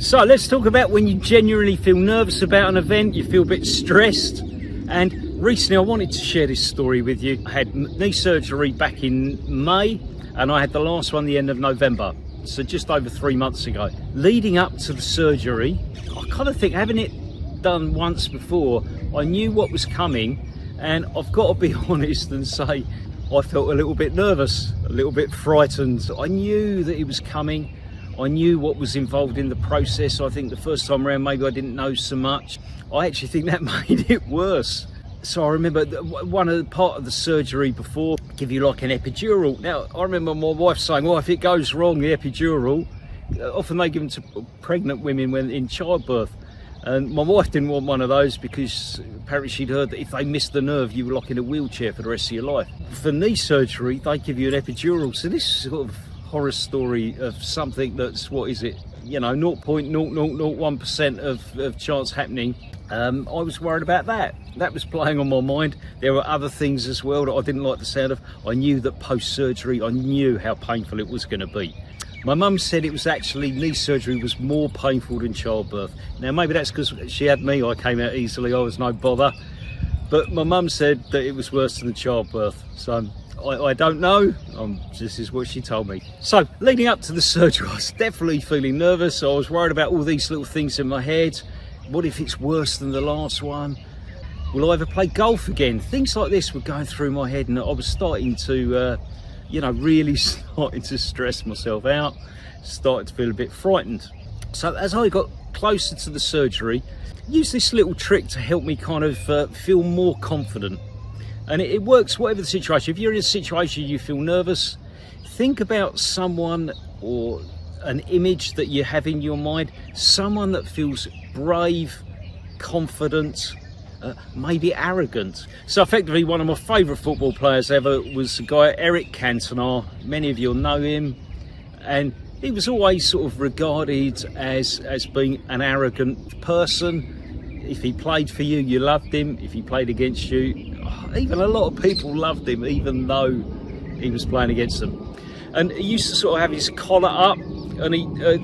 So let's talk about when you genuinely feel nervous about an event, you feel a bit stressed. And recently I wanted to share this story with you. I had knee surgery back in May and I had the last one the end of November. So just over 3 months ago. Leading up to the surgery, I kind of think, having it done once before, I knew what was coming, and I've got to be honest and say I felt a little bit nervous, a little bit frightened. I knew that it was coming. I knew what was involved in the process. I think the first time around maybe I didn't know so much. I actually think that made it worse. So I remember one of the part of the surgery before give you like an epidural. Now I remember my wife saying, well, if it goes wrong, the epidural, often they give them to pregnant women when in childbirth. And my wife didn't want one of those because apparently she'd heard that if they missed the nerve, you were like in a wheelchair for the rest of your life. For knee surgery, they give you an epidural. So this sort of horror story of something that's, what is it, you know, 0.0001% of chance happening. I was worried about that. That was playing on my mind. There were other things as well that I didn't like the sound of. I knew that post-surgery, I knew how painful it was going to be. My mum said it was actually, knee surgery was more painful than childbirth. Now maybe that's because she had me, I came out easily, I was no bother. But my mum said that it was worse than the childbirth. So I don't know, this is what she told me. So leading up to the surgery, I was definitely feeling nervous. I was worried about all these little things in my head. What if it's worse than the last one? Will I ever play golf again? Things like this were going through my head, and I was starting to, really starting to stress myself out, started to feel a bit frightened. So as I got closer to the surgery, I used this little trick to help me kind of feel more confident. And it works whatever the situation. If you're in a situation you feel nervous, think about someone or an image that you have in your mind, someone that feels brave, confident, maybe arrogant. So effectively one of my favourite football players ever was a guy, Eric Cantona. Many of you will know him, and he was always sort of regarded as being an arrogant person. If he played for you, you loved him. If he played against you, even a lot of people loved him, even though he was playing against them. And he used to sort of have his collar up, and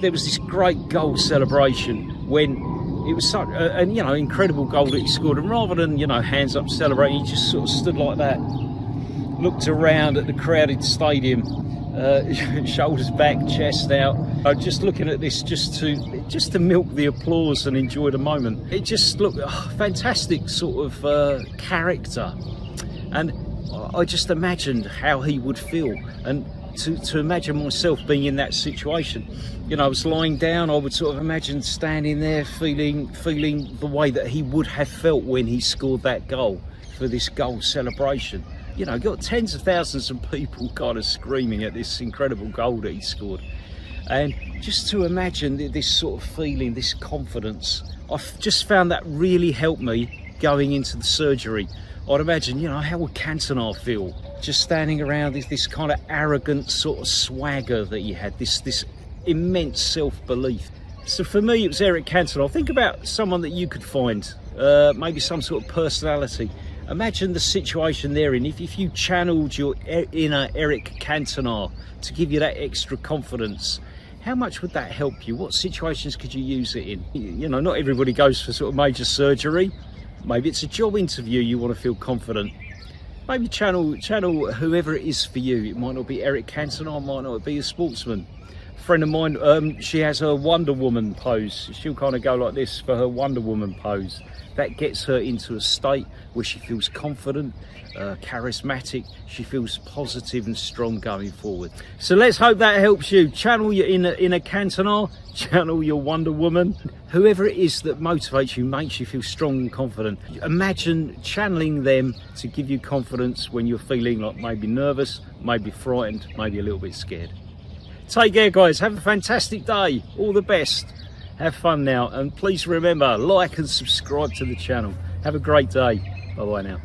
there was this great goal celebration when it was such an incredible goal that he scored, and rather than hands up celebrating, he just sort of stood like that, looked around at the crowded stadium, shoulders back, chest out, just looking at this, just to milk the applause and enjoy the moment. It just looked fantastic sort of character, and I just imagined how he would feel, and to imagine myself being in that situation. I was lying down, I would sort of imagine standing there feeling the way that he would have felt when he scored that goal for this goal celebration. Got tens of thousands of people kind of screaming at this incredible goal that he scored. And just to imagine this sort of feeling, this confidence, I've just found that really helped me going into the surgery. I'd imagine, how would Cantona feel? Just standing around this kind of arrogant sort of swagger that he had, this immense self-belief. So for me, it was Eric Cantona. Think about someone that you could find, maybe some sort of personality. Imagine the situation they're in. If you channeled your inner Eric Cantona to give you that extra confidence, how much would that help you? What situations could you use it in? Not everybody goes for sort of major surgery. Maybe it's a job interview, you want to feel confident. Maybe channel whoever it is for you. It might not be Eric Cantona, it might not be a sportsman. A friend of mine, she has her Wonder Woman pose. She'll kind of go like this for her Wonder Woman pose. That gets her into a state where she feels confident, charismatic, she feels positive and strong going forward. So let's hope that helps you. Channel your inner Cantona, channel your Wonder Woman. Whoever it is that motivates you, makes you feel strong and confident. Imagine channeling them to give you confidence when you're feeling like maybe nervous, maybe frightened, maybe a little bit scared. Take care, guys. Have a fantastic day. All the best. Have fun now, and please remember, like and subscribe to the channel. Have a great day. Bye bye now.